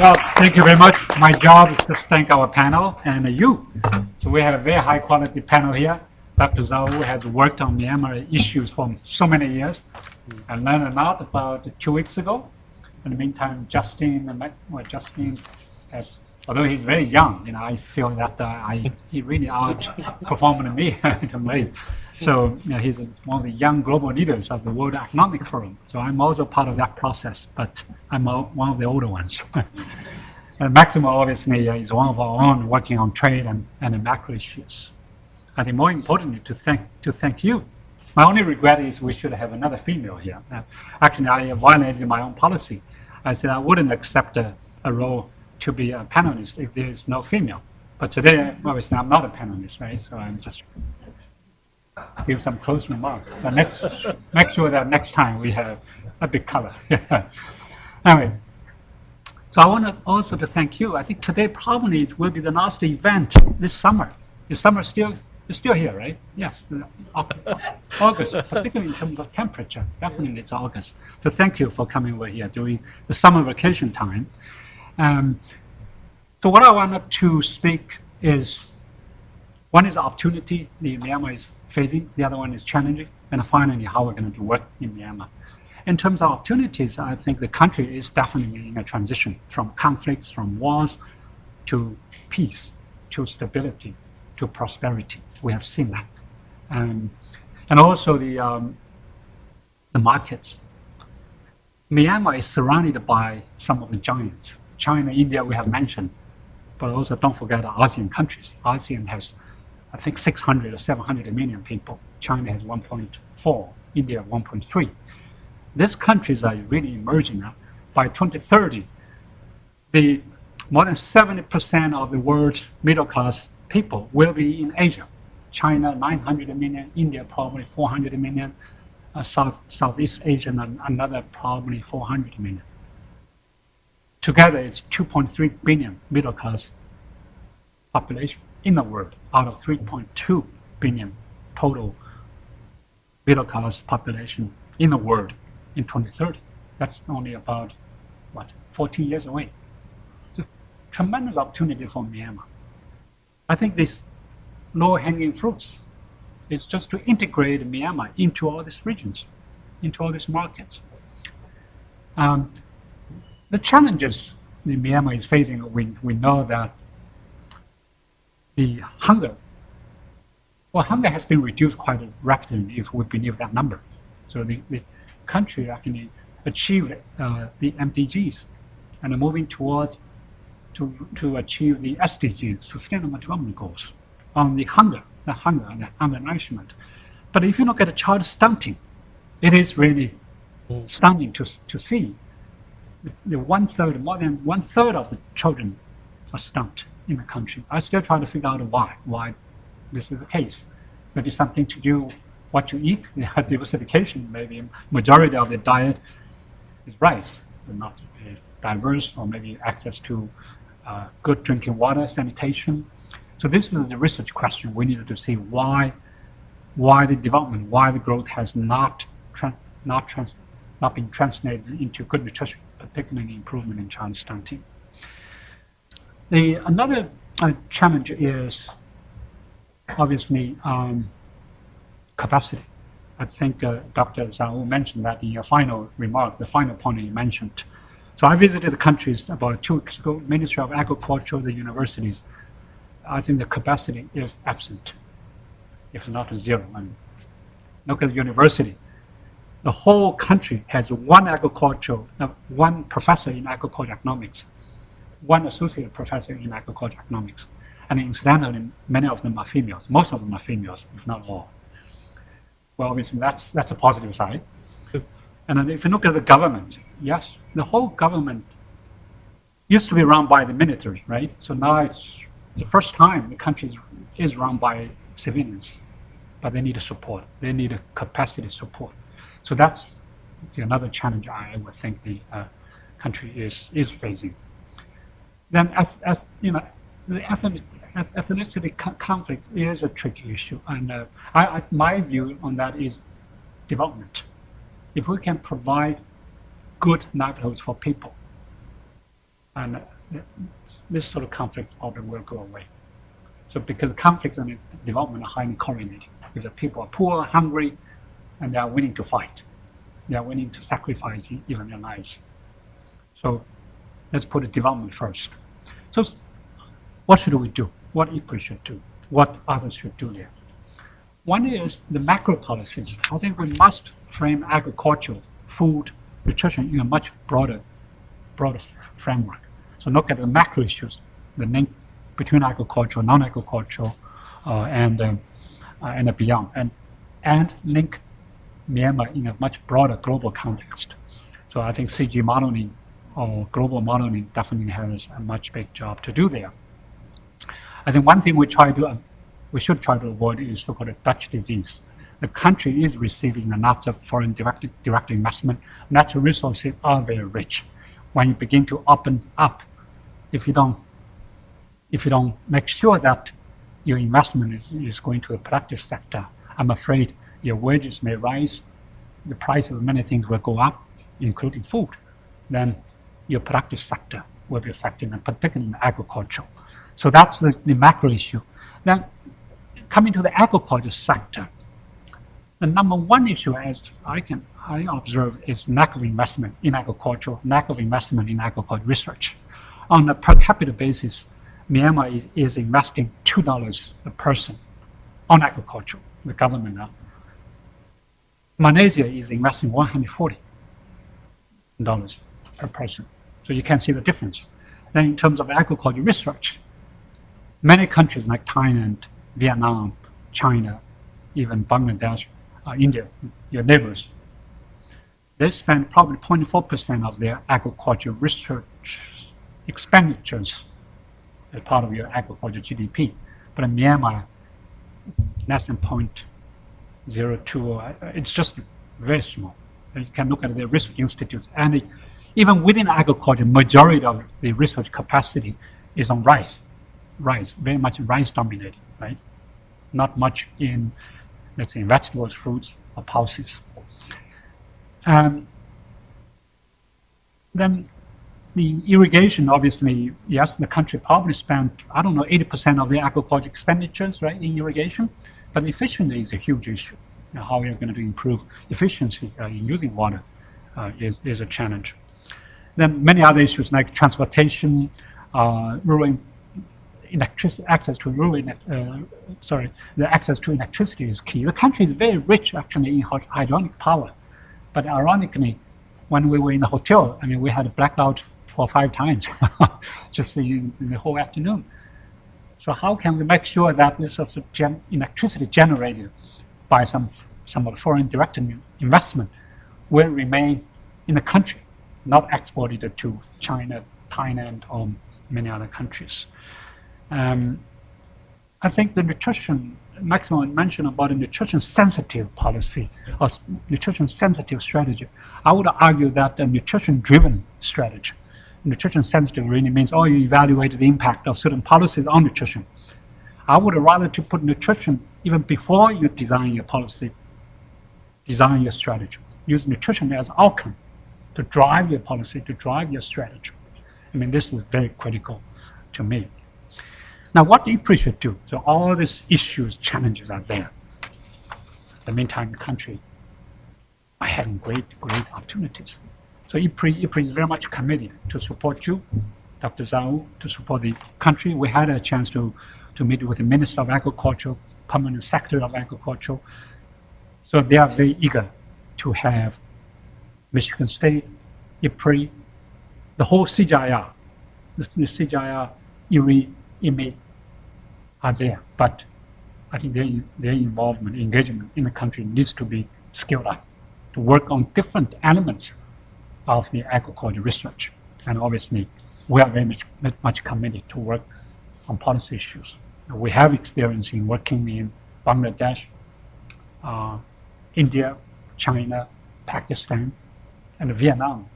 Well, thank you very much. My job is to thank our panel and you. So we have a very high quality panel here. Dr. Zhao has worked on Myanmar issues for so many years and learned a lot about 2 weeks ago. In the meantime, Justin has, although he's very young, I feel that he really outperformed me to me. So he's one of the young global leaders of the World Economic Forum. So I'm also part of that process, but I'm one of the older ones. And Maximo obviously is one of our own working on trade and the macro issues. I think more importantly, to thank you. My only regret is we should have another female here. Actually, I violated my own policy. I said I wouldn't accept a role to be a panelist if there is no female. But today, obviously, I'm not a panelist, right? So I'm just give some close remark. But let's make sure that next time we have a big color. Anyway, so I want to also to thank you. I think today probably will be the last event this summer. Is summer still here, right? Yes, August, particularly in terms of temperature. Definitely it's August. So thank you for coming over here during the summer vacation time. So what I wanted to speak is, one is opportunity the Myanmar is facing, the other one is challenging, and finally how we're going to work in Myanmar. In terms of opportunities, I think the country is definitely in a transition from conflicts, from wars, to peace, to stability, to prosperity. We have seen that. And also the markets. Myanmar is surrounded by some of the giants. China, India, we have mentioned, but also don't forget the ASEAN countries. ASEAN has, I think, 600 or 700 million people. China has 1.4, India 1.3. These countries are really emerging now. By 2030, more than 70% of the world's middle class people will be in Asia. China, 900 million, India, probably 400 million, Southeast Asia, another probably 400 million. Together, it's 2.3 billion middle class population in the world, out of 3.2 billion total middle class population in the world in 2030. That's only about, 14 years away. So tremendous opportunity for Myanmar. I think this low-hanging fruits is just to integrate Myanmar into all these regions, into all these markets. The challenges that Myanmar is facing, we know that the hunger has been reduced quite rapidly if we believe that number. So the country actually achieved the MDGs and are moving towards to achieve the SDGs, Sustainable Development Goals, on the hunger and the undernourishment. But if you look at the child stunting, it is really stunning to see more than one third of the children are stunted in the country. I still try to figure out why this is the case. Maybe something to do what you eat, diversification. Maybe majority of the diet is rice, but not diverse, or maybe access to good drinking water, sanitation. So this is the research question. We need to see why the development, why the growth has not been translated into good nutrition, particularly improvement in child stunting. Another challenge is obviously capacity. I think Dr. Zhao mentioned that in your final remark, the final point you mentioned. So I visited the countries about 2 weeks ago, Ministry of Agriculture, the universities. I think the capacity is absent, if not zero. And look at the university. The whole country has one professor in agricultural economics, one associate professor in agricultural economics. And incidentally, many of them are females. Most of them are females, if not all. Well, obviously, that's a positive side. And then if you look at the government, yes, the whole government used to be run by the military, right? So now it's the first time the country is run by civilians, but they need support. They need a capacity support. So that's another challenge I would think the country is facing. Then, the ethnicity conflict is a tricky issue, and my view on that is development. If we can provide good livelihoods for people, And this sort of conflict probably will go away. So because conflict and development are highly correlated. If the people are poor, hungry, and they are willing to fight, they are willing to sacrifice even their lives. So let's put the development first. So what should we do? What IFPRI should do? What others should do there? One is the macro policies. I think we must frame agriculture, food, nutrition in a much broader framework. So look at the macro issues, the link between agriculture, non-agricultural, and beyond, and link Myanmar in a much broader global context. So I think CG modeling or global modeling definitely has a much big job to do there. I think one thing we should try to avoid is so-called Dutch disease. The country is receiving lots of foreign direct investment. Natural resources are very rich. When you begin to open up, if you don't make sure that your investment is going to a productive sector, I'm afraid your wages may rise, the price of many things will go up, including food. Then your productive sector will be affected, and particularly in agriculture. So that's the macro issue. Then coming to the agriculture sector, the number one issue, as I observe, is lack of investment in agriculture, lack of investment in agriculture research. On a per capita basis, Myanmar is investing $2 a person on agriculture, the government now. Malaysia is investing $140 per person. So you can see the difference. Then in terms of agriculture research, many countries like Thailand, Vietnam, China, even Bangladesh, India, your neighbors, they spend probably 0.4% of their agriculture research expenditures as part of your agriculture GDP. But in Myanmar, less than 0.02, it's just very small. You can look at the research institutes, and even within agriculture, majority of the research capacity is on rice, very much rice dominated, right? Not much in, let's say, vegetables, fruits, or pulses. Then the irrigation, obviously, yes, the country probably spent, 80% of the agriculture expenditures, right, in irrigation, but efficiency is a huge issue. Now, how we are going to improve efficiency in using water is a challenge. Then many other issues like transportation, rural electricity, access to electricity is key. The country is very rich actually in hydronic power, but ironically, when we were in the hotel, we had a blackout 4 or 5 times just in the whole afternoon. So how can we make sure that this sort of electricity generated by some of the foreign direct investment will remain in the country, not exported to China, Thailand, or many other countries? I think the nutrition, Maximo mentioned about a nutrition-sensitive policy or nutrition-sensitive strategy. I would argue that a nutrition-driven strategy. Nutrition-sensitive really means, you evaluate the impact of certain policies on nutrition. I would rather to put nutrition even before you design your policy, design your strategy. Use nutrition as outcome to drive your policy, to drive your strategy. This is very critical to me. Now, what IFPRI should do? So all these issues, challenges are there. In the meantime, the country are having great opportunities. So IFPRI is very much committed to support you, Dr. Zhao, to support the country. We had a chance to meet with the Minister of Agriculture, Permanent Secretary of Agriculture. So they are very eager to have Michigan State, IFPRI, the whole CGIR, the CGIR, IRI, IME are there, but I think their involvement, engagement in the country needs to be scaled up to work on different elements of the agriculture research. And obviously, we are very much committed to work on policy issues. We have experience in working in Bangladesh, India, China, Pakistan, and Vietnam,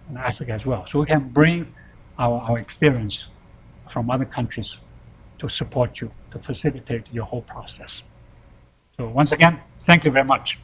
and Africa as well. So we can bring our experience from other countries to support you, to facilitate your whole process. So once again, thank you very much.